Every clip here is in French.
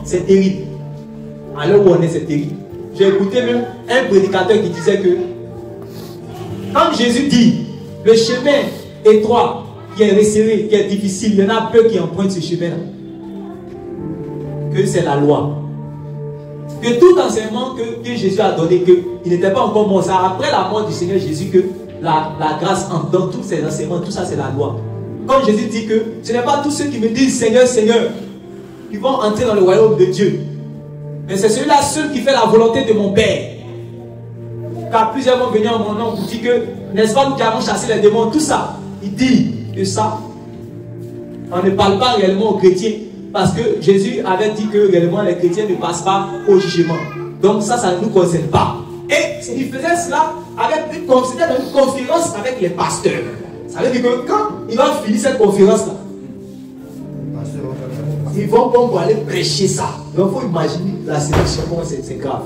c'est terrible. À l'heure où on est, c'est terrible. J'ai écouté même un prédicateur qui disait que quand Jésus dit le chemin étroit, qui est resserré, qui est difficile, il y en a peu qui empruntent ce chemin-là. Que c'est la loi. Que tout enseignement que Jésus a donné, qu'il n'était pas encore mort. C'est après la mort du Seigneur Jésus que la grâce entre dans tous ces enseignements, tout ça c'est la loi. Quand Jésus dit que ce n'est pas tous ceux qui me disent Seigneur, Seigneur, qui vont entrer dans le royaume de Dieu. Mais c'est celui-là seul qui fait la volonté de mon Père. Car plusieurs vont venir en mon nom pour dire que, n'est-ce pas, nous qui avons chassé les démons, tout ça. Il dit que ça, on ne parle pas réellement aux chrétiens. Parce que Jésus avait dit que réellement les chrétiens ne passent pas au jugement. Donc ça ne nous concerne pas. Et il faisait cela avec une conférence avec les pasteurs. Ça veut dire que quand il va finir cette conférence-là, ils vont pour aller prêcher ça. Donc il faut imaginer la situation, comment c'est grave.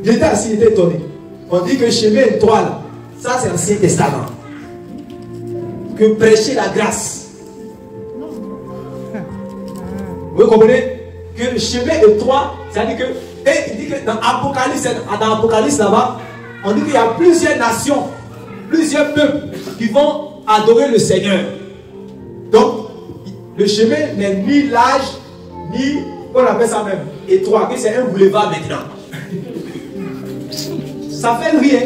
J'étais assis, j'étais étonné. On dit que chemin étroit là, ça c'est l'Ancien Testament. Que prêcher la grâce. Vous comprenez? Que le chemin étroit, c'est-à-dire que, et il dit que dans Apocalypse là-bas, on dit qu'il y a plusieurs nations, plusieurs peuples qui vont adorer le Seigneur. Donc, le chemin n'est ni large, ni, on appelle ça même, étroit, que c'est un boulevard maintenant. Ça fait rire,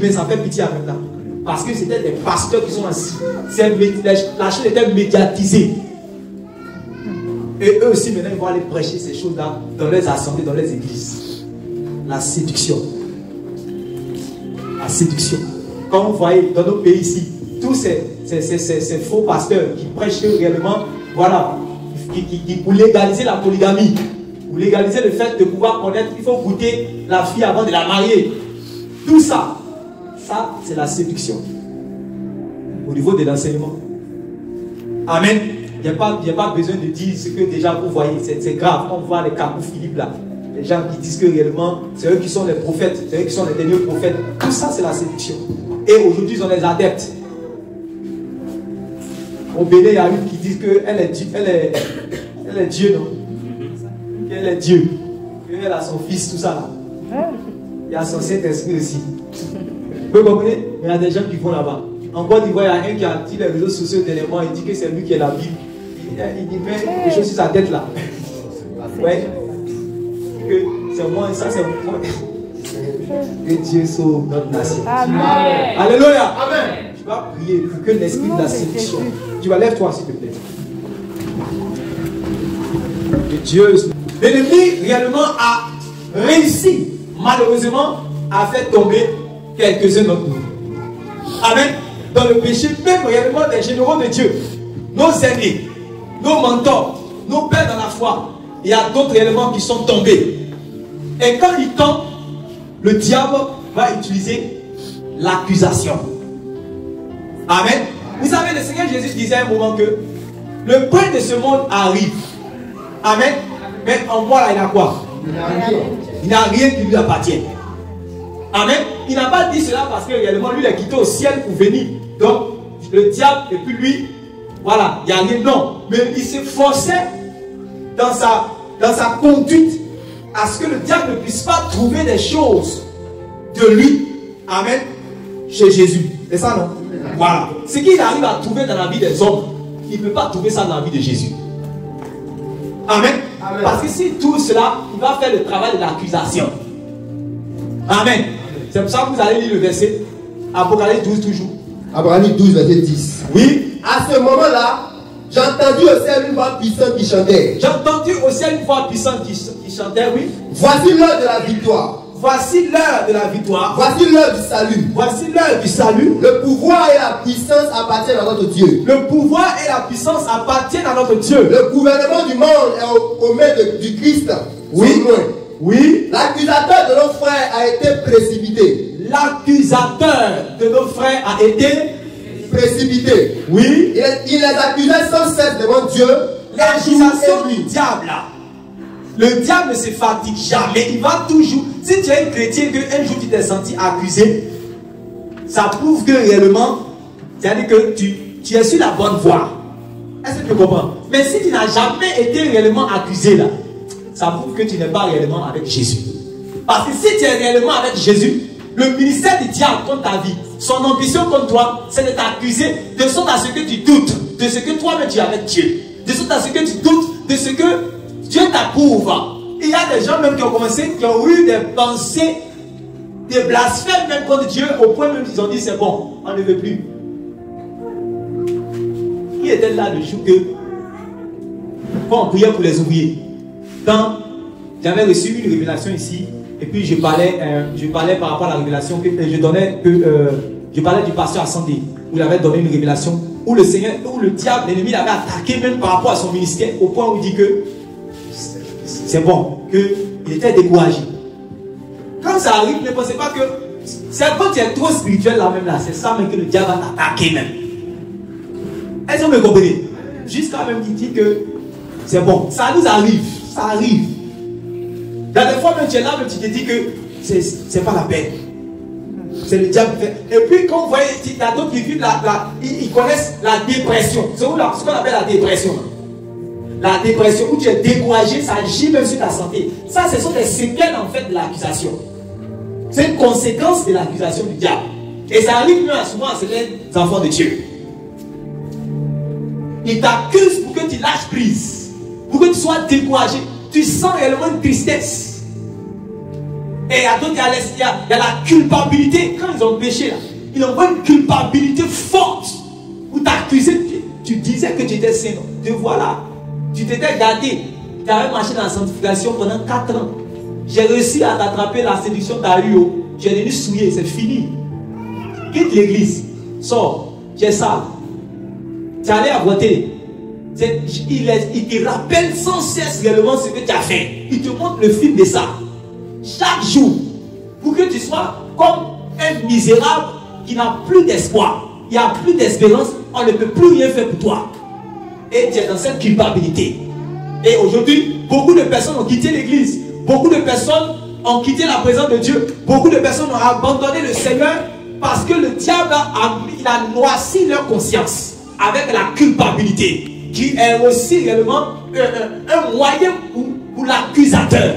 mais ça fait pitié en même temps. Parce que c'était des pasteurs qui sont assis. La chose était médiatisée. Et eux aussi, maintenant, ils vont aller prêcher ces choses-là dans les assemblées, dans les églises. La séduction. La séduction. Comme vous voyez, dans nos pays ici, tous ces faux pasteurs qui prêchent réellement, voilà, qui pour légaliser la polygamie, pour légaliser le fait de pouvoir connaître, il faut goûter la fille avant de la marier. Tout ça, c'est la séduction. Au niveau de l'enseignement. Amen. Il n'y a pas besoin de dire ce que déjà vous voyez, c'est grave. On voit les Capou Philippe là, les gens qui disent que réellement, c'est eux qui sont les prophètes, c'est eux qui sont les derniers prophètes. Tout ça, c'est la séduction. Et aujourd'hui, ils ont les adeptes. Au Bénin, il y a une qui dit qu'elle est Dieu, non? Elle est Dieu. Elle a son fils, tout ça là. Il y a son Saint-Esprit aussi. Vous comprenez? Mais il y a des gens qui vont là-bas. En Côte d'Ivoire, il y a un qui a dit les réseaux sociaux dernièrement, il dit que c'est lui qui est la Bible. Il dit, mais des choses sur sa tête là. Ouais. Que c'est moi, ça c'est moi. Que Dieu sauve notre nation. Amen. Alléluia. Amen. Tu vas prier pour que l'esprit de la séduction. Tu vas lève-toi s'il te plaît. Que Dieu. L'ennemi réellement a réussi, malheureusement, à faire tomber quelques-uns d'entre nous. Amen. Dans le péché, même réellement des généraux de Dieu, nos aînés, nos mentors, nos pères dans la foi, il y a d'autres éléments qui sont tombés. Et quand ils tombent, le diable va utiliser l'accusation. Amen. Vous savez, le Seigneur Jésus disait à un moment que le prince de ce monde arrive. Amen. Mais en moi là, il a quoi? Il n'a rien qui lui appartient. Amen. Il n'a pas dit cela parce que réellement lui il est quitté au ciel pour venir. Donc le diable et puis lui, voilà, il n'y a rien. Non. Mais il s'est forcé dans sa conduite à ce que le diable ne puisse pas trouver des choses de lui. Amen. Chez Jésus. C'est ça, non? Voilà. Ce qu'il arrive à trouver dans la vie des hommes, il ne peut pas trouver ça dans la vie de Jésus. Amen. Amen. Parce que si tout cela, il va faire le travail de l'accusation. Amen. C'est pour ça que vous allez lire le verset. Apocalypse 12 toujours. Apocalypse 12, verset 10. Oui. À ce moment-là, j'ai entendu au ciel une voix puissante qui chantait. J'ai entendu au ciel une voix puissante qui chantait, oui. Voici l'heure de la victoire. Voici l'heure de la victoire. Voici l'heure du salut. Voici l'heure du salut. Le pouvoir et la puissance appartiennent à notre Dieu. Le pouvoir et la puissance appartiennent à notre Dieu. Le gouvernement du monde est aux mains du Christ. Oui. Oui. L'accusateur de nos frères a été précipité. L'accusateur de nos frères a été précipité. Oui. Il les accusait sans cesse devant Dieu. L'accusation du diable là. Le diable ne se fatigue jamais. Il va toujours. Si tu es un chrétien qu'un jour tu t'es senti accusé, ça prouve que réellement, c'est-à-dire que tu es sur la bonne voie. Est-ce que tu comprends? Mais si tu n'as jamais été réellement accusé là, ça prouve que tu n'es pas réellement avec Jésus. Parce que si tu es réellement avec Jésus, le ministère du diable contre ta vie, son ambition contre toi, c'est de t'accuser de sorte à ce que tu doutes de ce que toi-même tu es avec Dieu. De sorte à ce que tu doutes de ce que Dieu t'approuve. Il y a des gens même qui ont commencé, qui ont eu des pensées, des blasphèmes même contre Dieu, au point même qu'ils ont dit c'est bon, on ne veut plus. Qui était là le jour que, quand on priait pour les ouvriers, quand j'avais reçu une révélation ici, et puis je parlais par rapport à la révélation que je parlais du pasteur Ascendé, où il avait donné une révélation, où le Seigneur, où le diable, l'ennemi l'avait attaqué même par rapport à son ministère, au point où il dit que c'est bon, qu'il était découragé. Quand ça arrive, ne pensez pas que c'est quand tu es trop spirituel là même là, c'est ça même que le diable va t'attaquer même. Est-ce que vous me comprenez? Jusqu'à même qu'il dit que c'est bon, ça nous arrive, ça arrive. Dans des fois même tu es là, même tu te dis que c'est pas la peine. C'est le diable qui fait. Et puis quand vous voyez, il y a d'autres qui vivent ils connaissent la dépression. C'est ce qu'on appelle la dépression. La dépression où tu es découragé, ça agit même sur ta santé. Ça, ce sont des séquelles en fait de l'accusation. C'est une conséquence de l'accusation du diable. Et ça arrive même souvent à certains enfants de Dieu. Il t'accuse pour que tu lâches prise, pour que tu sois découragé. Tu sens réellement une tristesse. Et il y a d'autres, il y a la culpabilité. Quand ils ont péché là, ils ont une culpabilité forte pour t'accuser. Tu disais que tu étais saint. Te voilà. Tu t'étais gardé. Tu avais marché dans la sanctification pendant 4 ans. J'ai réussi à t'attraper la séduction d'Ario. Tu es devenu souillé, c'est fini. Quitte l'église. Sors. Tu es sale. Tu es allé à voter. Il te rappelle sans cesse réellement ce que tu as fait. Il te montre le film de ça. Chaque jour. Pour que tu sois comme un misérable qui n'a plus d'espoir. Il n'y a plus d'espérance. On ne peut plus rien faire pour toi. Et tu es dans cette culpabilité. Et aujourd'hui, beaucoup de personnes ont quitté l'église. Beaucoup de personnes ont quitté la présence de Dieu. Beaucoup de personnes ont abandonné le Seigneur parce que le diable a noirci leur conscience avec la culpabilité, qui est aussi réellement un moyen pour l'accusateur.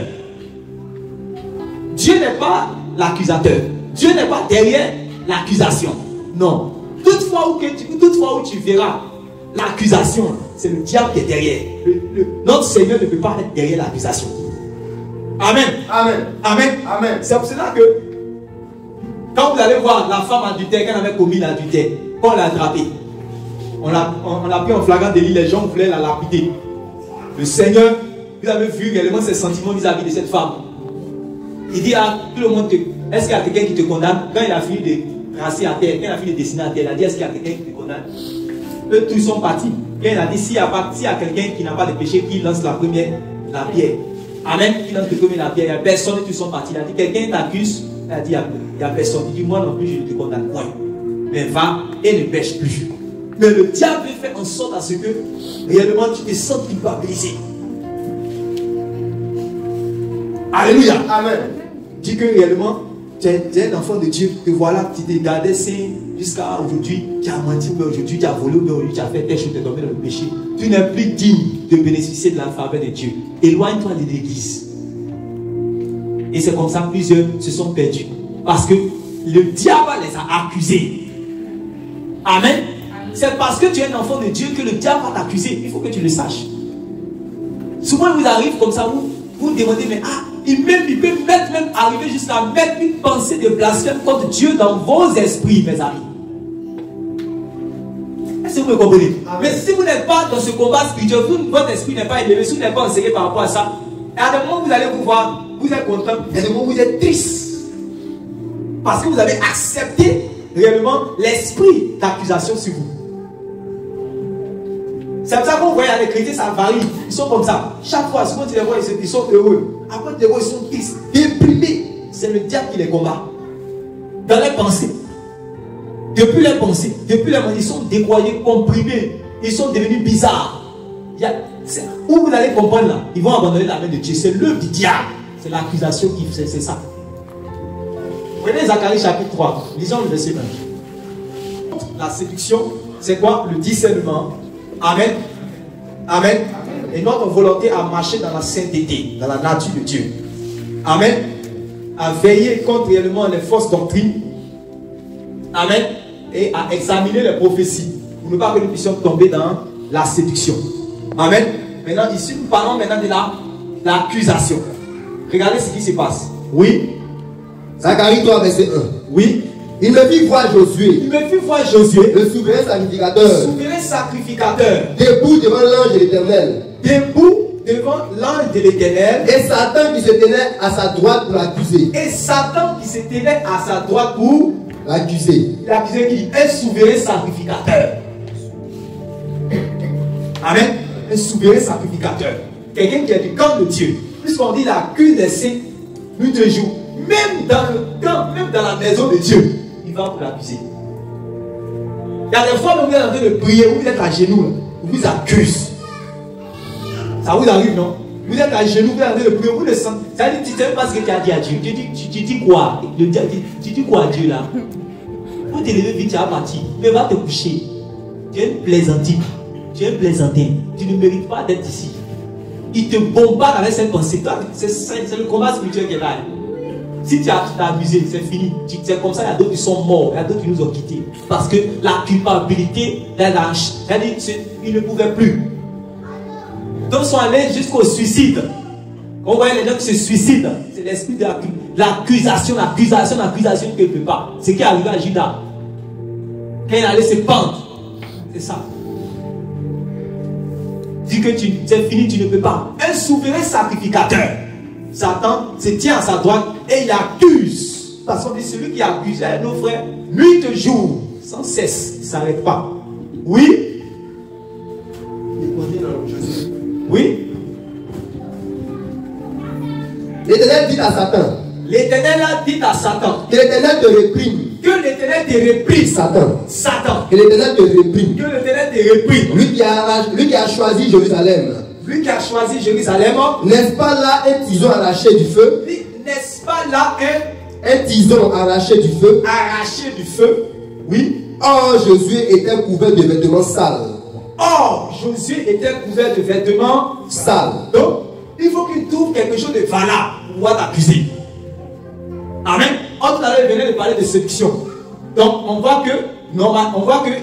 Dieu n'est pas l'accusateur. Dieu n'est pas derrière l'accusation. Non. Toutefois où tu verras l'accusation, c'est le diable qui est derrière. Notre Seigneur ne peut pas être derrière l'accusation. Amen. Amen. Amen. Amen. C'est pour cela que quand vous allez voir la femme adultère, quand elle avait commis l'adultère, quand on l'a attrapée, on l'a pris en flagrant délit, les gens voulaient la lapider. Le Seigneur, vous avez vu réellement ses sentiments vis-à-vis de cette femme. Il dit à tout le monde, est-ce qu'il y a quelqu'un qui te condamne? Quand il a fini de tracer à terre, quand il a fini de dessiner à terre, il a dit, est-ce qu'il y a quelqu'un qui te condamne? Eux tous sont partis. Quand il a dit, s'il y a quelqu'un qui n'a pas de péché, qui lance la pierre. Amen. Qui lance le premier la pierre, il n'y a personne, tous sont partis. Il a dit, quelqu'un t'accuse? Il a dit, il n'y a personne. Il dit, moi non plus, je ne te condamne point. Mais va et ne pêche plus. Mais le diable fait en sorte à ce que réellement tu te sens culpabilisé. Alléluia. Amen. Dis que réellement tu es un enfant de Dieu. Que voilà, tu t'es gardé saint jusqu'à aujourd'hui. Tu as menti, mais aujourd'hui tu as volé, mais aujourd'hui tu as fait tes choses, tu es tombé dans le péché. Tu n'es plus digne de bénéficier de l'alphabet de Dieu. Éloigne-toi de l'église. Et c'est comme ça que plusieurs se sont perdus. Parce que le diable les a accusés. Amen. C'est parce que tu es un enfant de Dieu que le diable va t'accuser. Il faut que tu le saches. Souvent, il vous arrive comme ça, vous demandez, mais il peut même arriver jusqu'à mettre une pensée de blasphème contre Dieu dans vos esprits, mes amis. Est-ce que vous me comprenez? Amen. Mais si vous n'êtes pas dans ce combat spirituel, votre esprit n'est pas élevé, si vous n'êtes pas enseigné par rapport à ça, et à des moments vous allez vous voir, vous êtes content, et à des moments vous êtes triste. Parce que vous avez accepté réellement l'esprit d'accusation sur vous. C'est pour ça qu'on voit les chrétiens, ça varie. Ils sont comme ça. Chaque fois, souvent tu les vois, ils sont heureux. Après, tu les vois, ils sont tristes, déprimés. C'est le diable qui les combat. Dans les pensées. Depuis les pensées, ils sont découragés, comprimés. Ils sont devenus bizarres. Où vous allez comprendre là, ils vont abandonner la main de Dieu. C'est l'œuvre du diable. C'est l'accusation qui fait, c'est ça. Prenez Zacharie chapitre 3. Lisons le verset 1. La séduction, c'est quoi? Le discernement. Amen. Amen. Et notre volonté à marcher dans la sainteté, dans la nature de Dieu. Amen. À veiller contre réellement les fausses doctrines. Amen. Et à examiner les prophéties. Pour ne pas que nous puissions tomber dans la séduction. Amen. Maintenant, ici, nous parlons maintenant de l'accusation. Regardez ce qui se passe. Oui. Zacharie 3, verset 1. Oui. Il me fit voir Josué. Il me fit voir Josué, le souverain sacrificateur. Le souverain sacrificateur. Debout devant l'ange de l'Éternel. Debout devant l'ange de l'Éternel. Et Satan qui se tenait à sa droite pour l'accuser. Et Satan qui se tenait à sa droite pour l'accuser. L'accuser qui est souverain sacrificateur. Amen. Un souverain sacrificateur. Quelqu'un qui est du camp de Dieu. Puisqu'on dit l'accuse des saints, nuit et jour. Même dans le camp, même dans la maison de Dieu, il va vous l'accuser. Il y a des fois où vous êtes en train de prier, vous êtes à genoux, vous vous accuse. Ça vous arrive, non? Vous êtes à genoux, vous êtes en train de prier, vous le sentez. Ça veut dire, tu ne sais pas ce que tu as dit à Dieu. Tu dis quoi? Tu dis quoi à Dieu là? Pour te lever vite, tu vas partir. Mais va te coucher. Tu es une plaisantine. Tu es un plaisantin. Tu ne mérites pas d'être ici. Il te bombarde avec cette pensée. C'est le combat spirituel qui est là. Si tu as amusé, c'est fini. C'est comme ça, il y a d'autres qui sont morts. Il y a d'autres qui nous ont quittés. Parce que la culpabilité, ils ne pouvaient plus. Donc, ils sont allés jusqu'au suicide. Quand on voit les gens qui se suicident, c'est l'esprit de l'accusation quelque part. C'est ce qui est arrivé à Judas. Quand il allait se pendre. C'est ça. Dis que c'est fini, tu ne peux pas. Un souverain sacrificateur. Satan se tient à sa droite et il accuse. Parce qu'on dit celui qui accuse nos frères, nuit et jour, sans cesse, il ne s'arrête pas. Oui. Oui. L'Éternel dit à Satan. L'Éternel a dit à Satan. Que l'Éternel te réprime. Que l'Éternel te réprime. Satan. Satan. Que l'Éternel te réprime. Que l'Éternel te réprime. Lui qui a choisi Jérusalem. Lui qui a choisi Jérusalem. N'est-ce pas là un tison arraché du feu? N'est-ce pas là un tison arraché du feu? Arraché du feu. Oui. Or Josué était couvert de vêtements sales. Or Josué était couvert de vêtements sales. Donc, il faut qu'il trouve quelque chose de valable pour pouvoir t'accuser. Amen. En tout à l'heure, il venait de parler de séduction. Donc, on voit que il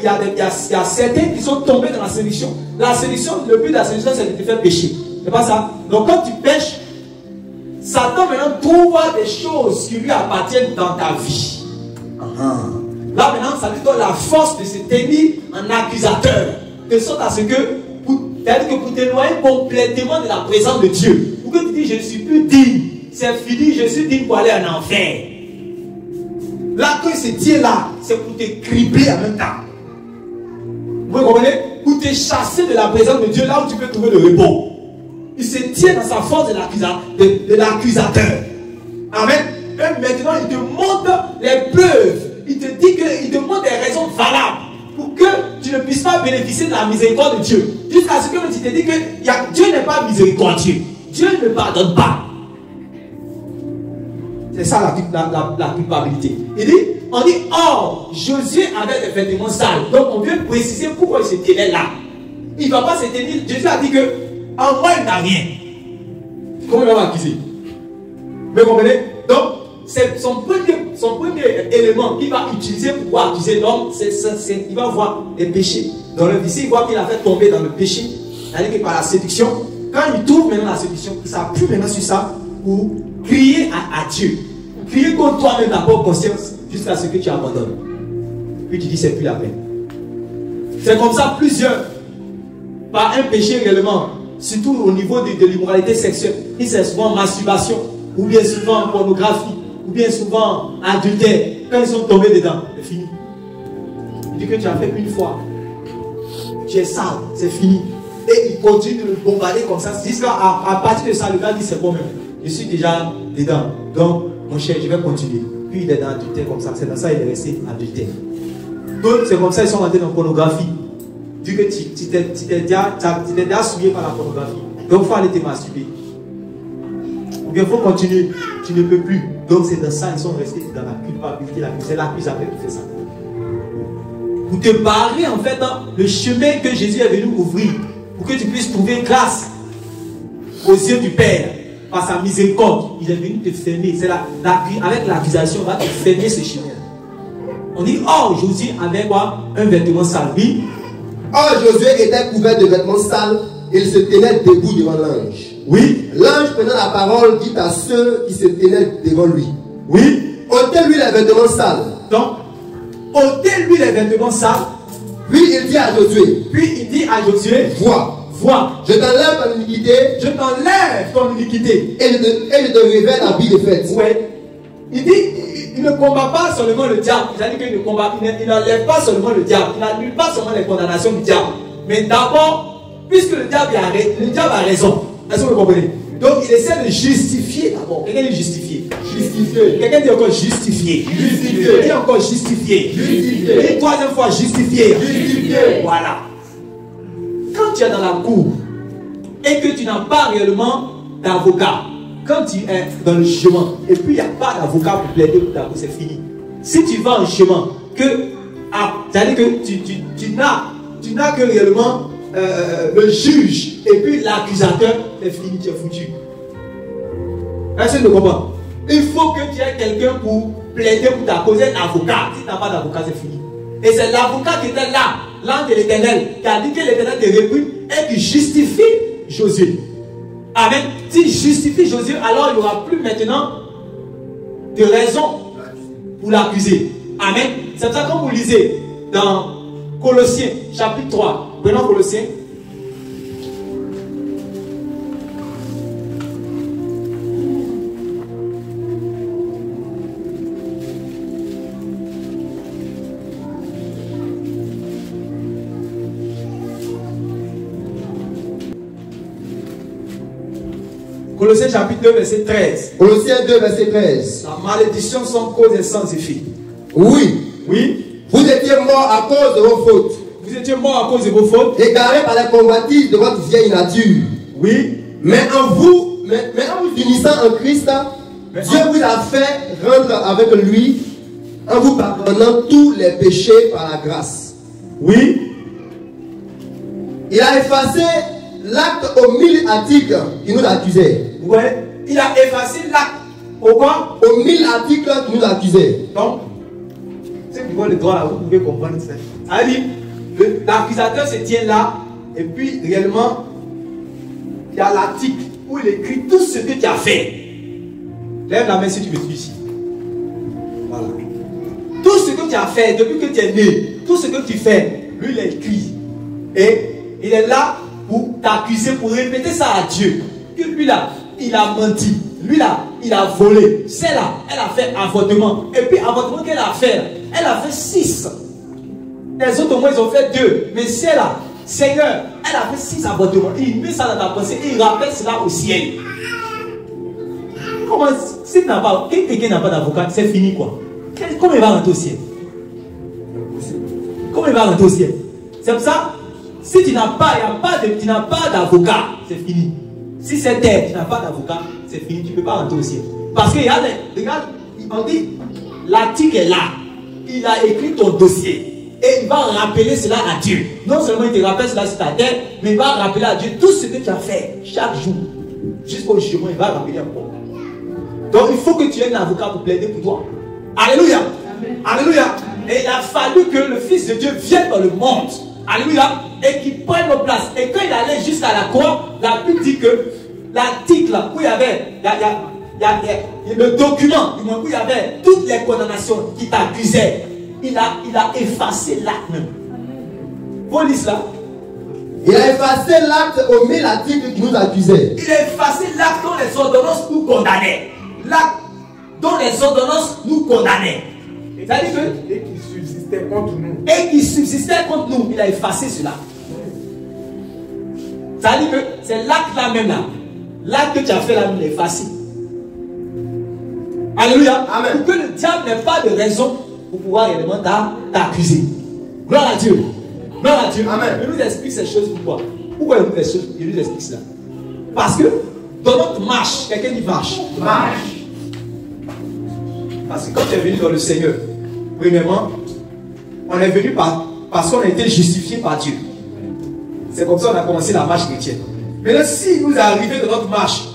y a certains qui sont tombés dans la séduction. La séduction, le but de la séduction, c'est de te faire pécher. C'est pas ça. Donc, quand tu pêches, Satan maintenant trouve des choses qui lui appartiennent dans ta vie. Là maintenant, ça lui donne la force de se tenir en accusateur. De sorte à ce que, pour t'éloigner complètement de la présence de Dieu. Pour que tu dis, je ne suis plus digne. C'est fini, je suis digne pour aller en enfer. Là, quand il se tient là, c'est pour te cribler en même temps. Vous comprenez? Pour te chasser de la présence de Dieu, là où tu peux trouver le repos. Il se tient dans sa force de l'accusateur. Amen. Et maintenant, il te montre les preuves. Il te dit qu'il te montre des raisons valables pour que tu ne puisses pas bénéficier de la miséricorde de Dieu. Jusqu'à ce que tu te dis que Dieu n'est pas miséricordieux. Dieu ne pardonne pas. C'est ça la culpabilité. On dit, oh, Josué avait des vêtements sales. Donc on vient préciser pourquoi il se tenait là. Il ne va pas se tenir. Jésus a dit que en moi il n'a rien. Comment il va accuser? Vous comprenez? Donc, c'est son premier élément qu'il va utiliser pour pouvoir accuser l'homme. Il va voir les péchés. Dans le ici, il voit qu'il a fait tomber dans le péché. C'est-à-dire que par la séduction, quand il trouve maintenant la séduction, il s'appuie maintenant sur ça pour crier à Dieu. Crier contre toi-même ta propre conscience jusqu'à ce que tu abandonnes. Puis tu dis c'est plus la peine. C'est comme ça plusieurs, par un péché réellement, surtout au niveau de l'immoralité sexuelle. Et c'est souvent masturbation, ou bien souvent pornographie, ou bien souvent adultère. Quand ils sont tombés dedans, c'est fini. Il dit que tu as fait une fois. Tu es sale, c'est fini. Et il continue de le bombarder comme ça. Jusqu'à partir de ça, le gars dit c'est bon même. Je suis déjà dedans. Donc, mon cher, je vais continuer. Puis il est dans l'adultère comme ça. C'est dans ça qu'il est resté adultère. Donc, c'est comme ça qu'ils sont rentrés dans la pornographie. Vu que tu t'es déjà souillé par la pornographie. Donc, il faut aller te masturber. Ou bien, il faut continuer. Tu ne peux plus. Donc, c'est dans ça qu'ils sont restés dans la culpabilité. C'est l'accusateur qui fait ça. Pour te barrer, en fait, le chemin que Jésus est venu ouvrir pour que tu puisses trouver grâce aux yeux du Père, par sa miséricorde. Il est venu te fermer. C'est avec l'accusation, on va te fermer ce chemin. On dit, oh, Josué avait quoi? Un vêtement sale. Oui. Or, Josué était couvert de vêtements sales et il se tenait debout devant l'ange. Oui. L'ange prenant la parole dit à ceux qui se tenaient devant lui. Oui. Ôtez-lui les vêtements sales. Donc, ôtez-lui les vêtements sales. Puis il dit à Josué. Puis il dit à Josué, vois. Vois. Je t'enlève ton iniquité. Je t'enlève ton iniquité. Et je te révèle l'habit de fête. Ouais. Il dit, il ne combat pas seulement le diable. Il a dit qu'il ne combat, il n'enlève pas seulement le diable. Il n'annule pas seulement les condamnations du diable. Mais d'abord, puisque le diable a raison. Est-ce que vous comprenez? Donc il essaie de justifier d'abord. Quelqu'un dit justifier. Justifier. Quelqu'un dit encore justifier. Justifier. Dit encore justifier. Justifier. Et troisième fois justifier. Justifier. Voilà. Quand tu es dans la cour et que tu n'as pas réellement d'avocat, quand tu es dans le chemin et puis il n'y a pas d'avocat pour plaider pour ta cause, c'est fini. Si tu vas en chemin, c'est-à-dire que tu n'as que réellement le juge et puis l'accusateur, c'est fini, tu es foutu. Est-ce que tu comprends? Il faut que tu aies quelqu'un pour plaider pour ta cause, un avocat. Si tu n'as pas d'avocat, c'est fini. Et c'est l'avocat qui était là, l'ange de l'Éternel, qui a dit que l'Éternel te réprime et qui justifie Josué. Amen. S'il justifie Josué, alors il n'y aura plus maintenant de raison pour l'accuser. Amen. C'est pour ça que quand vous lisez dans Colossiens, chapitre 3, prenons Colossiens. Colossiens chapitre 2, verset 13. Colossiens 2, verset 13. La malédiction sans cause et sans effet. Oui. Oui. Vous étiez morts à cause de vos fautes. Vous étiez morts à cause de vos fautes. Égarés par la convoitise de votre vieille nature. Oui. Mais en vous unissant en Christ, Dieu vous a fait rendre avec lui en vous pardonnant tous les péchés par la grâce. Oui. Il a effacé l'acte aux 1000 articles qui nous accusaient. Ouais. Il a effacé l'acte. Au quoi? Aux 1000 articles qui nous accusaient. Donc, ceux qui voient le droit là, vous pouvez comprendre ça. C'est-à-dire, l'accusateur se tient là, et puis réellement, il y a l'article où il écrit tout ce que tu as fait. Lève la main si tu me suis ici. Voilà. Tout ce que tu as fait depuis que tu es né, tout ce que tu fais, lui il a écrit. Et il est là pour t'accuser, pour répéter ça à Dieu. Que lui là, il a menti. Lui là, il a volé. Celle-là, elle a fait avortement. Et puis avortement qu'elle a fait, elle a fait 6. Les autres au moins ils ont fait 2. Mais celle-là, Seigneur, elle a fait 6 avortements. Il met ça dans ta pensée et il rappelle cela au ciel. Comment, si tu n'as pas, quelqu'un n'a pas d'avocat, c'est fini quoi. Comment il va rentrer au ciel? Comment il va rentrer au ciel? C'est pour ça, si tu n'as pas, tu n'as pas d'avocat, c'est fini. Si c'est terre, tu n'as pas d'avocat, c'est fini, tu ne peux pas rentrer au ciel. Parce que regarde, on dit, l'article est là. Il a écrit ton dossier. Et il va rappeler cela à Dieu. Non seulement il te rappelle cela sur ta tête, mais il va rappeler à Dieu tout ce que tu as fait chaque jour. Jusqu'au chemin, il va rappeler encore. Donc il faut que tu aies un avocat pour plaider pour toi. Alléluia. Amen. Alléluia. Et il a fallu que le Fils de Dieu vienne dans le monde. Alléluia. Et qu'il prenne nos places. Et quand il allait jusqu'à la croix, la Bible dit que l'article où il y avait le document où il y avait toutes les condamnations qui t'accusaient, il a effacé l'acte même. Vous lisez cela? Il a effacé l'acte aux 1000 articles qui nous accusaient. Il a effacé l'acte dont les ordonnances nous condamnaient. L'acte dont les ordonnances nous condamnaient. C'est-à-dire que. Et qui subsistait contre nous. Et qui subsistait contre nous. Il a effacé cela. C'est-à-dire que c'est l'acte là même là. L'acte que tu as fait là, il est effacé. Alléluia. Amen. Pour que le diable n'ait pas de raison pour pouvoir réellement t'accuser. Gloire à Dieu. Gloire à Dieu. Amen. Je nous explique ces choses pourquoi. Pourquoi il nous explique cela? Parce que dans notre marche, quelqu'un dit marche. Marche. Parce que quand tu es venu dans le Seigneur, premièrement, on est venu parce qu'on a été justifié par Dieu. C'est comme ça qu'on a commencé la marche chrétienne. Maintenant, si nous arrivons dans notre marche,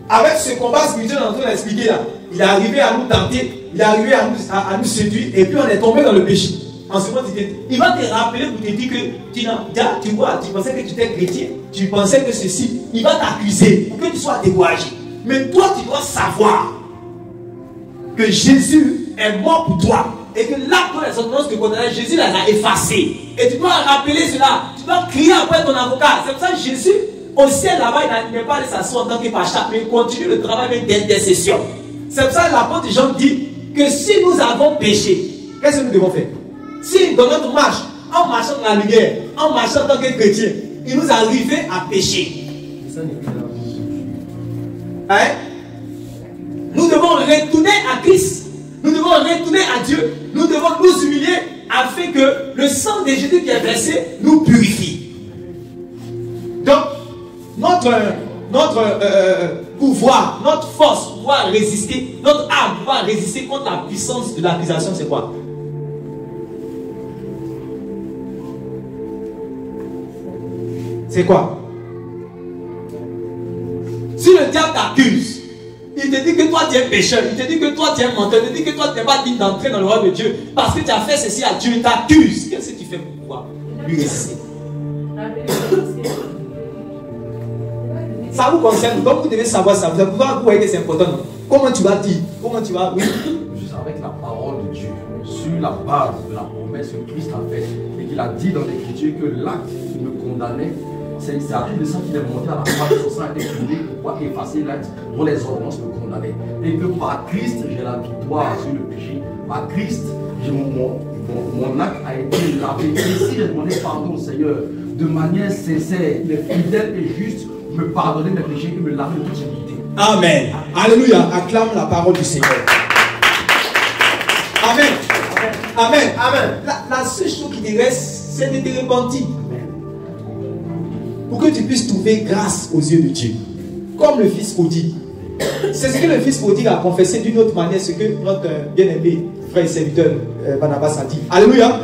avec ce combat spirituel qu'on est en train d'expliquer là, il est arrivé à nous tenter, il est arrivé à nous séduire, et puis on est tombé dans le péché. En ce moment, il va te rappeler pour te dire que tu vois, tu pensais que tu étais chrétien, tu pensais que ceci, il va t'accuser pour que tu sois découragé. Mais toi, tu dois savoir que Jésus est mort pour toi et que l'acte de les ordonnances de condamnation, Jésus les a effacées. Et tu dois rappeler cela, tu dois crier après ton avocat. C'est pour ça que Jésus, au ciel là-bas, il n'est pas allé s'asseoir en tant que pacha, mais il continue le travail d'intercession. C'est pour ça que l'apôtre Jean dit que si nous avons péché, qu'est-ce que nous devons faire? Si dans notre marche, en marchant dans la lumière, en marchant en tant que chrétien, il nous arrivait à pécher, hein? Nous devons retourner à Christ. Nous devons retourner à Dieu. Nous devons nous humilier afin que le sang de Jésus qui est versé nous purifie. Donc, notre pouvoir, notre force pour pouvoir résister, notre âme pour pouvoir résister contre la puissance de l'accusation, c'est quoi? C'est quoi? Si le diable t'accuse, il te dit que toi tu es pécheur, il te dit que toi tu es menteur, il te dit que toi tu n'es pas digne d'entrer dans le royaume de Dieu parce que tu as fait ceci à Dieu, il t'accuse. Qu'est-ce que tu fais pour pouvoir lui résister? Ça vous concerne, donc vous devez savoir ça. Vous allez pouvoir voir que c'est important. Non? Comment tu vas dire? Comment tu vas? Oui. Juste avec la parole de Dieu, sur la base de la promesse que Christ a faite et qu'il a dit dans l'Écriture que l'acte qui me condamnait, c'est à cause de ça qu'il est monté à la croix de son sang et écrit pour pouvoir effacer l'acte dont les ordonnances me condamnaient. Et que par Christ, j'ai la victoire sur le péché. Par Christ, mon acte a été lavé. Et si j'ai demandé pardon au Seigneur de manière sincère, il est fidèle et juste pour me pardonner mes péchés et me laver de toute iniquité. Amen. Alléluia. Acclame la parole du Seigneur. Amen. Amen. Amen. La seule chose qui te reste, c'est de te repentir. Pour que tu puisses trouver grâce aux yeux de Dieu. Comme le fils prodigue. C'est ce que le fils prodigue a confessé d'une autre manière, ce que notre bien-aimé frère et serviteur Barnabas a dit. Alléluia.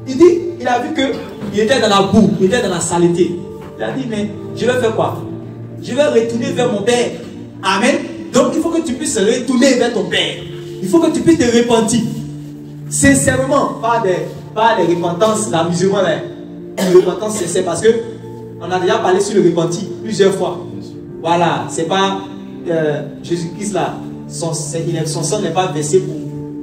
Il dit, il a vu qu'il était dans la boue, il était dans la saleté. Il a dit, mais je vais faire quoi? Je vais retourner vers mon Père. Amen. Donc il faut que tu puisses retourner vers ton Père. Il faut que tu puisses te repentir. Sincèrement, pas les repentances, l'amusement, une repentance sincère, parce que on a déjà parlé sur le repentir plusieurs fois. Voilà, c'est pas Jésus-Christ là, son sang n'est pas versé pour,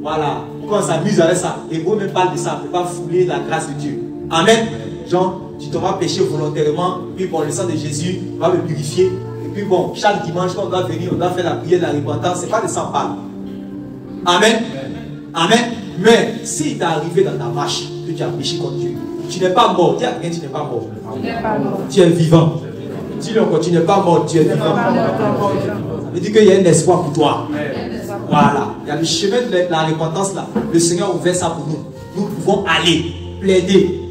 voilà, pourquoi on s'amuse avec ça. Et vous même parle de ça, on ne peut pas fouler la grâce de Dieu. Amen. Genre, tu t'auras péché volontairement, puis bon, le sang de Jésus va me purifier. Et puis bon, chaque dimanche, quand on doit venir, on doit faire la prière de la repentance, c'est pas de ça qu'on parle. Amen. Amen. Mais si tu es arrivé dans ta marche, que tu as péché contre Dieu, tu n'es pas mort. Dis à quelqu'un, tu n'es pas mort. Tu es vivant. Dis-le encore, tu n'es pas mort, tu es vivant. Ça veut dire qu'il y a un espoir pour toi. Voilà. Il y a le chemin de la repentance là. Le Seigneur a ouvert ça pour nous. Nous pouvons aller, plaider,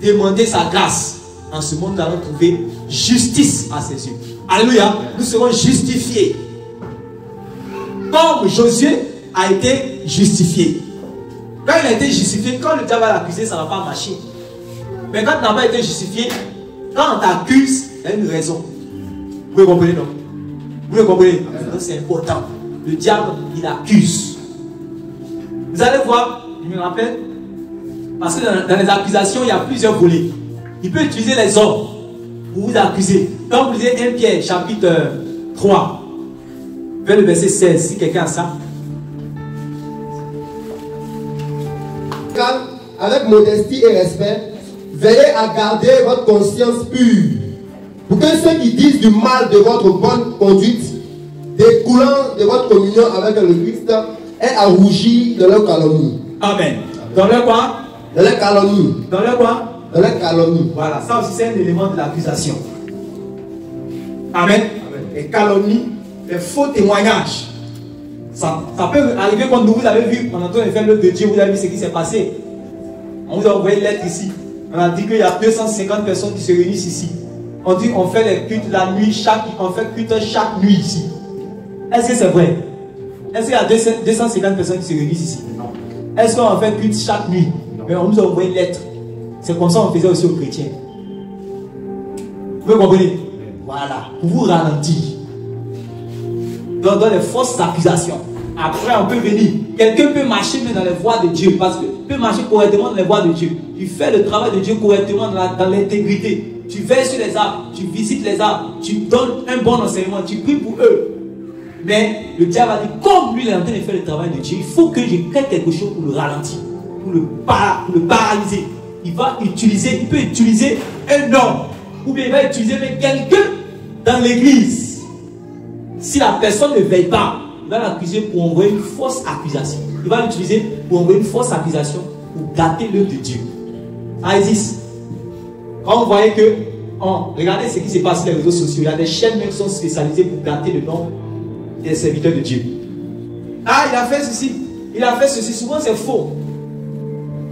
demander sa grâce. En ce monde, nous allons trouver justice à ses yeux. Alléluia. Nous serons justifiés. Comme Josué a été justifié. Quand il a été justifié, quand le diable va l'accuser, ça ne va pas marcher. Mais quand tu n'as pas été justifié, quand on t'accuse, il y a une raison. Vous le comprenez, non? Vous le comprenez? Donc c'est important. Le diable, il accuse. Vous allez voir, je me rappelle, parce que dans les accusations, il y a plusieurs volets. Il peut utiliser les hommes pour vous accuser. Quand vous lisez 1 Pierre, chapitre 3, vers le verset 16, si quelqu'un a ça. Avec modestie et respect, veillez à garder votre conscience pure, pour que ceux qui disent du mal de votre bonne conduite, découlant de votre communion avec le Christ, aient à rougir de leur calomnie. Amen. Dans leur quoi? Dans leur calomnie. Dans leur quoi? Dans leur calomnie. Voilà, ça aussi c'est un élément de l'accusation. Amen. Les calomnies, les faux témoignages. Ça peut arriver quand vous avez vu, on est en train de faire l'œuvre de Dieu, vous avez vu ce qui s'est passé. On vous a envoyé une lettre ici. On a dit qu'il y a 250 personnes qui se réunissent ici. On dit qu'on fait les cultes la nuit, on fait culte chaque nuit ici. Est-ce que c'est vrai? Est-ce qu'il y a 250 personnes qui se réunissent ici? Non. Est-ce qu'on fait culte chaque nuit? Non. Mais on nous a envoyé une lettre. C'est comme ça qu'on faisait aussi aux chrétiens. Vous me comprenez? Voilà, pour vous ralentir. Dans les fausses accusations. Après, on peut venir. Quelqu'un peut marcher dans les voies de Dieu. Parce que peut marcher correctement dans les voies de Dieu. Tu fais le travail de Dieu correctement dans l'intégrité. Tu veilles sur les arbres. Tu visites les arbres. Tu donnes un bon enseignement. Tu pries pour eux. Mais le diable a dit, comme lui il est en train de faire le travail de Dieu, il faut que je crée quelque chose pour le ralentir. Pour le paralyser. Il peut utiliser un homme. Ou bien il va utiliser même quelqu'un dans l'église. Si la personne ne veille pas, il va l'accuser pour envoyer une fausse accusation. Il va l'utiliser pour envoyer une fausse accusation pour gâter l'œuvre de Dieu. Ça existe. Quand vous voyez que, regardez ce qui se passe sur les réseaux sociaux, il y a des chaînes même qui sont spécialisées pour gâter le nom des serviteurs de Dieu. Ah, il a fait ceci, il a fait ceci. Souvent c'est faux.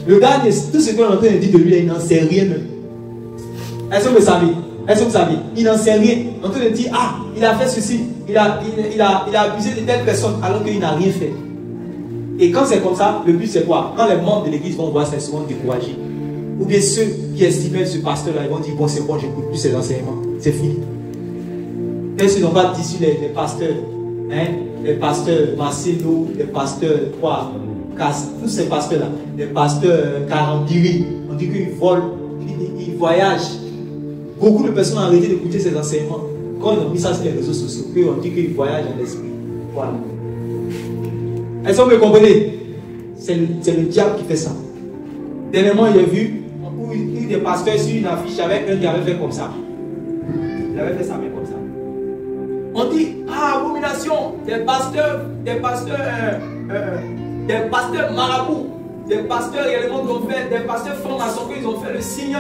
Le gars, tout ce qu'on est en train de dire de lui, il n'en sait rien même. Est-ce que vous savez? Est-ce que vous savez? Il n'en sait rien. En train de dire, ah, il a fait ceci, il a abusé de telle personne alors qu'il n'a rien fait. Et quand c'est comme ça, le but c'est quoi? Quand les membres de l'église vont voir, c'est souvent découragé. Ou bien ceux qui estimaient ce pasteur-là, ils vont dire, bon c'est bon, je n'écoute plus ses enseignements. C'est fini. Qu'est-ce qu'ils n'ont pas dit sur les pasteurs? Hein? Les pasteurs Marcelo, les pasteurs quoi? Tous ces pasteurs-là, les pasteurs Karambiri, on dit qu'ils volent, ils voyagent. Beaucoup de personnes ont arrêté d'écouter ces enseignements. Quand ils ont mis ça sur les réseaux sociaux, on dit qu'ils voyagent dans l'esprit. Voilà. Est-ce que vous me comprenez? C'est le diable qui fait ça. Dernièrement, il a vu des pasteurs sur une affiche avec un qui avait fait comme ça. Il avait fait ça, mais comme ça. On dit, ah, abomination, des pasteurs marabouts, des pasteurs réellement qui ont fait, des pasteurs francs-maçons qui ont fait le signe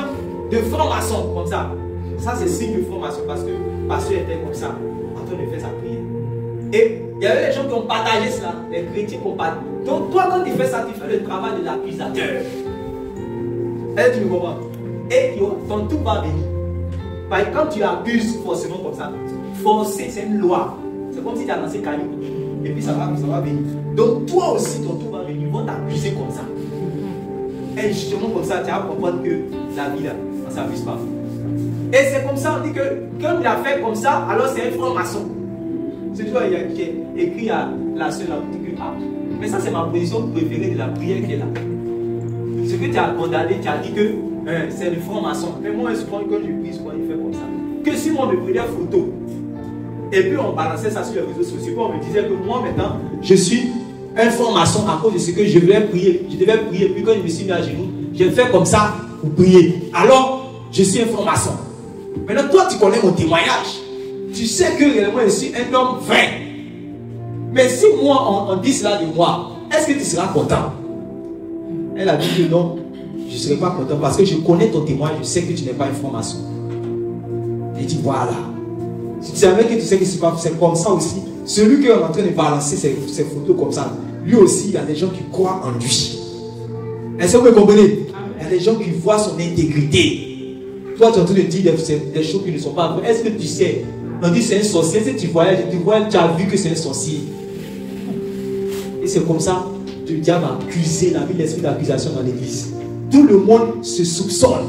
de franc-maçon, comme ça. Ça, c'est signe de franc-maçon parce que le pasteur était comme ça, en train de faire sa prière. Et il y avait des gens qui ont partagé cela, les chrétiens qui ont partagé. Donc, toi, quand tu fais ça, tu fais le travail de l'accusateur. Est-ce que tu me comprends? Et ton tout va venir. Parce que quand tu accuses forcément comme ça, forcer, c'est une loi. C'est comme si tu as lancé caillou. Et puis ça va venir. Donc toi aussi, ton tour va venir. Ils vont t'accuser comme ça. Et justement comme ça, tu vas comprendre que la vie là, on ne s'abuse pas. Et c'est comme ça, on dit que comme il a fait comme ça, alors c'est un franc-maçon. C'est toi qui a écrit à la sœur là, on dit que, ah, mais ça c'est ma position préférée de la prière qui est là. Ce que tu as condamné, tu as dit que c'est le franc-maçon. Mais moi, souvent, quand je prie, souvent, il fait comme ça. Que si moi, on me prenait photo, et puis on balançait ça sur les réseaux sociaux, on me disait que moi, maintenant, je suis un franc-maçon à cause de ce que je devais prier. Je devais prier, puis quand je me suis mis à genoux, j'ai fait comme ça pour prier. Alors, je suis un franc-maçon. Maintenant, toi, tu connais mon témoignage. Tu sais que réellement, je suis un homme vrai. Mais si moi, on dit cela de moi, est-ce que tu seras content? Elle a dit que non, je ne serai pas content parce que je connais ton témoignage, je sais que tu n'es pas un franc-maçon. Elle dit voilà. Si tu savais que tu sais que c'est comme ça aussi, celui qui est en train de balancer ses photos comme ça, lui aussi, il y a des gens qui croient en lui. Est-ce que vous me comprenez? Il y a des gens qui voient son intégrité. Toi, tu es en train de dire des choses qui ne sont pas vraies. Est-ce que tu sais? On dit c'est un sorcier. Si tu voyages, tu as vu que c'est un sorcier. Et c'est comme ça. Le diable a accusé, la vie de l'esprit d'accusation dans l'église. Tout le monde se soupçonne.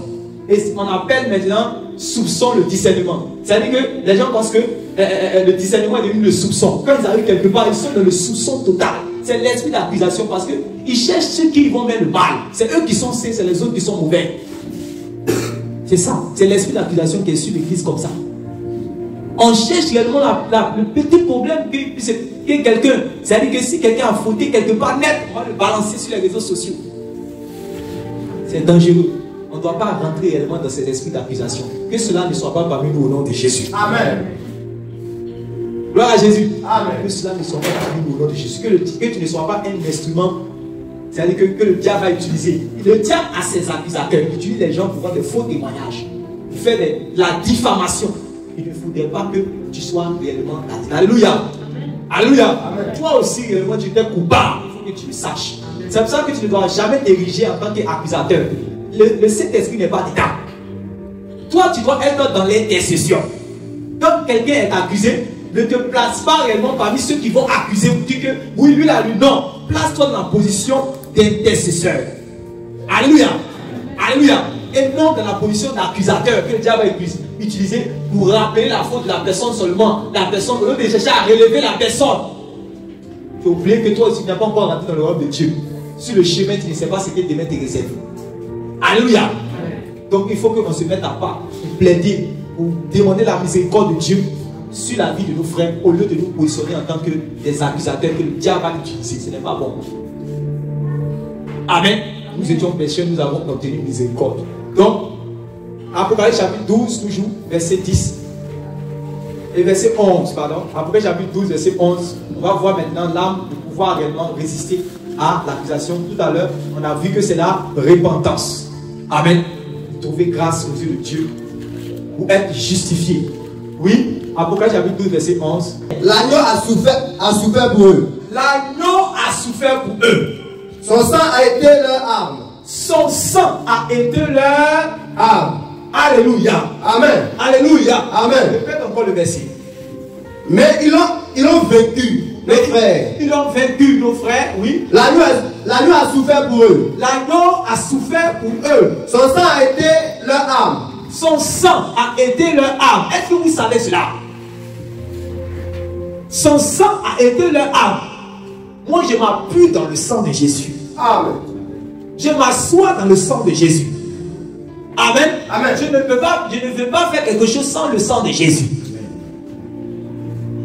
Et on appelle maintenant soupçon le discernement. C'est-à-dire que les gens pensent que le discernement est devenu le soupçon. Quand ils arrivent quelque part, ils sont dans le soupçon total. C'est l'esprit d'accusation parce qu'ils cherchent ceux qui vont mettre le mal. C'est eux qui sont sains, c'est les autres qui sont mauvais. C'est ça. C'est l'esprit d'accusation qui est sur l'église comme ça. On cherche réellement le petit problème que quelqu'un, c'est-à-dire que si quelqu'un a fauté quelque part net, on va le balancer sur les réseaux sociaux. C'est dangereux. On ne doit pas rentrer réellement dans cet esprit d'accusation. Que cela ne soit pas parmi nous au nom de Jésus. Amen. Gloire à Jésus. Amen. Que cela ne soit pas parmi nous au nom de Jésus. Que tu ne sois pas un instrument, c'est-à-dire que le diable va utiliser. Le diable a ses accusateurs. Il utilise les gens pour faire des faux témoignages. Il fait de la diffamation. Il ne faudrait pas que tu sois réellement là. Alléluia. Alléluia. Amen. Toi aussi, réellement, tu es coupable. Il faut que tu le saches. C'est pour ça que tu ne dois jamais t'ériger en tant qu'accusateur. Le Saint-Esprit n'est pas dedans. Toi, tu dois être dans l'intercession. Quand quelqu'un est accusé, ne te place pas réellement parmi ceux qui vont accuser ou dire que oui, lui là, lui non. Place-toi dans la position d'intercesseur. Alléluia. Alléluia. et non dans la position d'accusateur que le diable va utiliser pour rappeler la faute de la personne seulement. La personne, au lieu de chercher à relever la personne. Tu as oublié que toi aussi tu n'as pas encore rentré dans le royaume de Dieu. Sur le chemin, tu ne sais pas ce qu'il demain te réserve. Alléluia. Donc il faut qu'on se mette à part pour plaider, pour demander la miséricorde de Dieu sur la vie de nos frères au lieu de nous positionner en tant que des accusateurs que le diable va utiliser. Ce n'est pas bon. Amen. Nous étions pécheurs, nous avons obtenu miséricorde. Donc, Apocalypse chapitre 12, toujours, verset 10 et verset 11, pardon. Apocalypse chapitre 12, verset 11. On va voir maintenant l'âme de pouvoir réellement résister à l'accusation. Tout à l'heure, on a vu que c'est la repentance. Amen. Trouver grâce aux yeux de Dieu pour être justifié. Oui, Apocalypse chapitre 12, verset 11. L'agneau a souffert pour eux. L'agneau a souffert pour eux. Son sang a été leur arme. Son sang a été leur Arme. Alléluia. Amen. Alléluia. Amen. Répète encore le verset. Mais ils ont vaincu, mes frères. Ils ont vaincu nos frères, oui. L'agneau a souffert pour eux. L'agneau a souffert pour eux. Son sang a été leur arme. Son sang a été leur arme. Est-ce que vous savez cela? Son sang a été leur arme. Moi, je m'appuie dans le sang de Jésus. Amen. Je m'assois dans le sang de Jésus. Amen. Amen. Je ne veux pas faire quelque chose sans le sang de Jésus.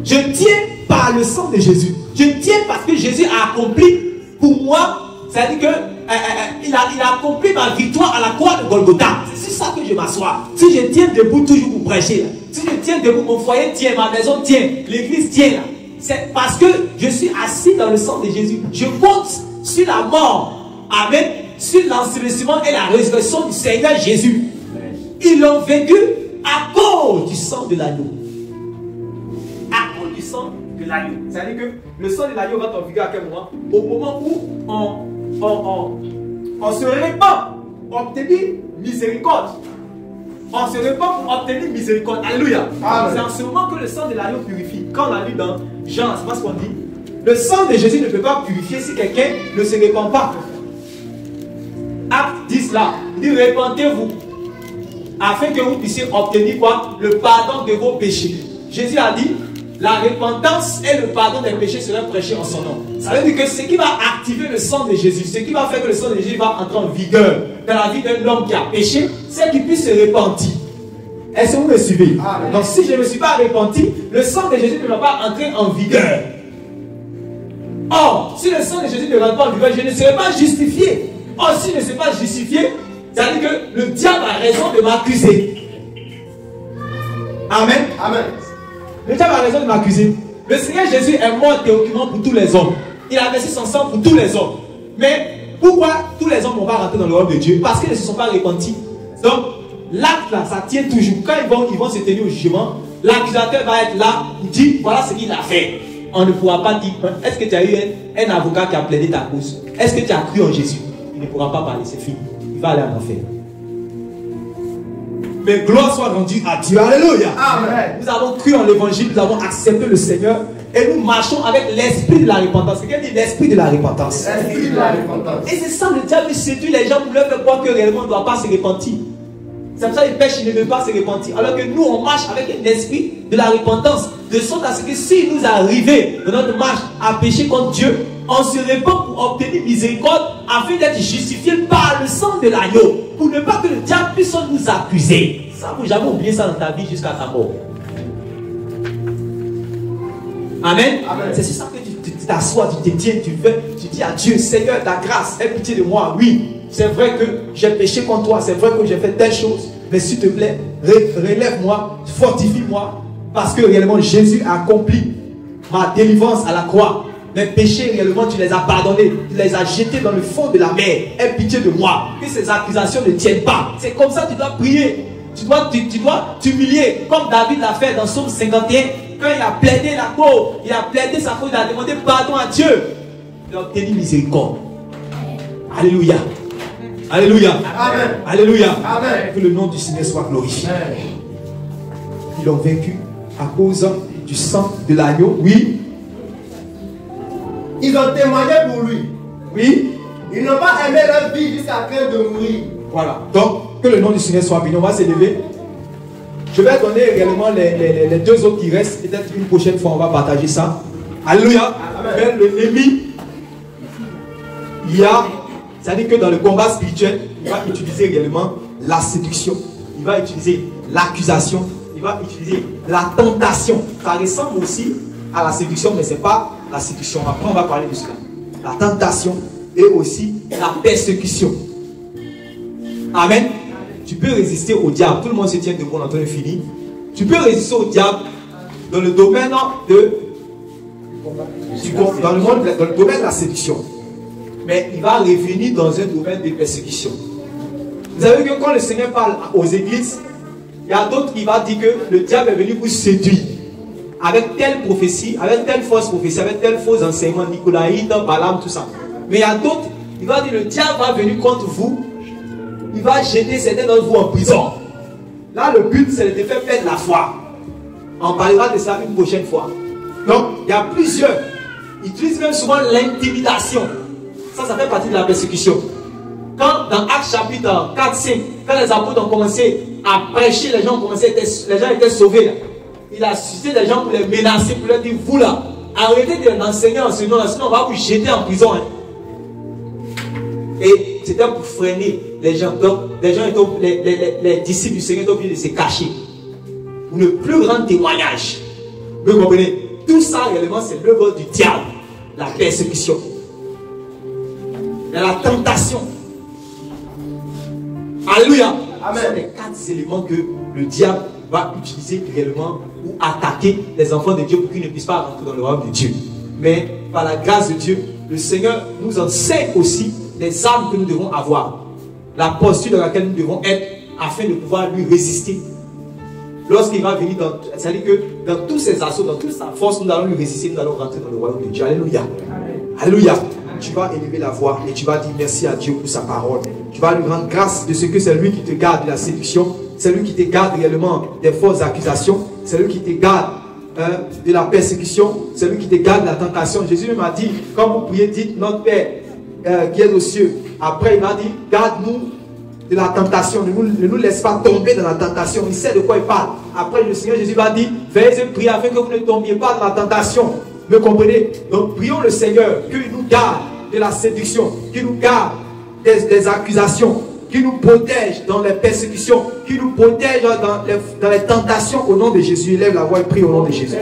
Je tiens par le sang de Jésus. Je tiens parce que Jésus a accompli pour moi. C'est-à-dire qu'il a accompli ma victoire à la croix de Golgotha. C'est sur ça que je m'assois. Si je tiens debout toujours pour prêcher, si je tiens debout, mon foyer tient, ma maison tient, l'église tient. C'est parce que je suis assis dans le sang de Jésus. Je compte sur la mort. Amen. Sur l'ensevelissement et la résurrection du Seigneur Jésus. Ils l'ont vécu à cause du sang de l'agneau. À cause du sang de l'agneau. C'est-à-dire que le sang de l'agneau va t'en vigueur à quel moment? Au moment où on se répand pour obtenir miséricorde. On se répand pour obtenir miséricorde. Alléluia. C'est en ce moment que le sang de l'agneau purifie. Quand on a lu dans Jean, c'est pas ce qu'on dit. Le sang de Jésus ne peut pas purifier si quelqu'un ne se répand pas. Acte 10 là, il dit répandez-vous afin que vous puissiez obtenir quoi? Le pardon de vos péchés. Jésus a dit la repentance et le pardon des péchés seraient prêchés en son nom. Ça veut dire que ce qui va activer le sang de Jésus, ce qui va faire que le sang de Jésus va entrer en vigueur dans la vie d'un homme qui a péché, c'est qu'il puisse se repentir. Est-ce que vous me suivez? Amen. Donc si je ne me suis pas repenti, le sang de Jésus ne va pas entrer en vigueur. Or, si le sang de Jésus ne rentre pas en vigueur, je ne serai pas justifié. Or, si je ne suis pas justifié, ça veut dire que le diable a raison de m'accuser. Amen. Amen. Le diable a raison de m'accuser. Le Seigneur Jésus est mort théoriquement pour tous les hommes. Il a versé son sang pour tous les hommes. Mais pourquoi tous les hommes vont pas rentrer dans le royaume de Dieu? Parce qu'ils ne se sont pas repentis. Donc, l'acte là, ça tient toujours. Quand ils vont se tenir au jugement, l'accusateur va être là pour dire voilà ce qu'il a fait. On ne pourra pas dire est-ce que tu as eu un avocat qui a plaidé ta cause? Est-ce que tu as cru en Jésus? Il ne pourra pas parler, c'est fini. Il va aller en enfer. Mais gloire soit rendue à Dieu. Alléluia. Amen. Nous avons cru en l'évangile, nous avons accepté le Seigneur et nous marchons avec l'esprit de la repentance. Quelqu'un dit l'esprit de la repentance. L'esprit de la repentance. Et c'est ça, le diable séduit les gens pour leur faire croire que réellement on ne doit pas se repentir. C'est comme ça qu'ils pêchent, ils ne veulent pas se repentir. Alors que nous, on marche avec un esprit de la repentance. De sorte à ce que s'il nous arrivait dans notre marche à pécher contre Dieu, on se répand pour obtenir miséricorde afin d'être justifié par le sang de l'agneau. Pour ne pas que le diable puisse nous accuser. Ça, vous n'avez jamais oublié ça dans ta vie jusqu'à ta mort. Amen. Amen. C'est ça que tu t'assois, tu te tiens, tu dis à Dieu, Seigneur, ta grâce, aie pitié de moi. Oui, c'est vrai que j'ai péché contre toi, c'est vrai que j'ai fait telle chose, mais s'il te plaît, relève-moi, fortifie-moi, parce que réellement Jésus a accompli ma délivrance à la croix. Mes péchés, réellement, tu les as pardonnés, tu les as jetés dans le fond de la mer. Aie pitié de moi, que ces accusations ne tiennent pas. C'est comme ça que tu dois prier. Tu dois t'humilier, comme David l'a fait dans Psaume 51. Quand il a plaidé la cause, il a plaidé sa cause, il a demandé pardon à Dieu. Il a obtenu miséricorde. Alléluia. Alléluia. Amen. Alléluia. Amen. Que le nom du Seigneur soit glorifié. Ils l'ont vaincu à cause du sang de l'agneau. Oui. Ils ont témoigné pour lui. Oui. Ils n'ont pas aimé leur vie jusqu'à craindre de mourir. Voilà. Donc, Que le nom du Seigneur soit béni. On va s'élever. Je vais donner réellement les deux autres qui restent. Peut-être une prochaine fois, on va partager ça. Alléluia. Amen. L'ennemi, il y a, c'est-à-dire que dans le combat spirituel, il va utiliser réellement la séduction. Il va utiliser l'accusation. Il va utiliser la tentation. Ça ressemble aussi à la séduction, mais ce n'est pas la séduction. Après, on va parler de cela. La tentation et aussi la persécution. Amen. Tu peux résister au diable. Tout le monde se tient debout, on est en train de finir. Tu peux résister au diable dans le domaine dans le domaine de la séduction. Mais il va revenir dans un domaine de persécution. Vous savez que quand le Seigneur parle aux églises, il y a d'autres qui vont dire que le diable est venu vous séduire. Avec telle prophétie, avec telle fausse prophétie, avec tel faux enseignement, Nicolaïde, Balaam, tout ça. Mais il y a d'autres, il va dire le diable va venir contre vous. Il va jeter certains d'entre vous en prison. Là, le but, c'est de faire perdre la foi. On parlera de ça une prochaine fois. Donc, il y a plusieurs. Ils utilisent même souvent l'intimidation. Ça fait partie de la persécution. Quand, dans Actes chapitre 4, 5, quand les apôtres ont commencé à prêcher, les gens étaient sauvés. Là. Il a suscité des gens pour les menacer, pour leur dire, vous là, arrêtez d'enseigner en ce nom-là, sinon on va vous jeter en prison. Hein. Et c'était pour freiner les gens. Donc, les disciples du Seigneur étaient obligés de se cacher. Pour ne plus rendre témoignage. Vous comprenez? Tout ça, réellement, c'est l'œuvre du diable. La persécution. La tentation. Alléluia. Amen. Ce sont les 4 éléments que le diable va utiliser réellement pour attaquer les enfants de Dieu pour qu'ils ne puissent pas rentrer dans le royaume de Dieu. Mais par la grâce de Dieu, le Seigneur nous enseigne aussi les armes que nous devons avoir, la posture dans laquelle nous devons être afin de pouvoir lui résister. Lorsqu'il va venir, c'est-à-dire que dans tous ses assauts, dans toute sa force, nous allons lui résister, nous allons rentrer dans le royaume de Dieu. Alléluia. Alléluia. Tu vas élever la voix et tu vas dire merci à Dieu pour sa parole. Tu vas lui rendre grâce de ce que c'est lui qui te garde de la séduction, c'est lui qui te garde réellement des fausses accusations, c'est lui qui te garde de la persécution, c'est lui qui te garde de la tentation. Jésus même a dit, quand vous priez, dites notre Père qui est aux cieux. Après, il a dit, garde-nous de la tentation, ne nous laisse pas tomber dans la tentation. Il sait de quoi il parle. Après, le Seigneur Jésus va dire, veillez et priez afin que vous ne tombiez pas dans la tentation. Me comprenez? Donc, prions le Seigneur qu'il nous garde de la séduction, qu'il nous garde des accusations, qu'il nous protège dans les persécutions, qu'il nous protège dans les tentations au nom de Jésus. Élève la voix et prie au nom de Jésus.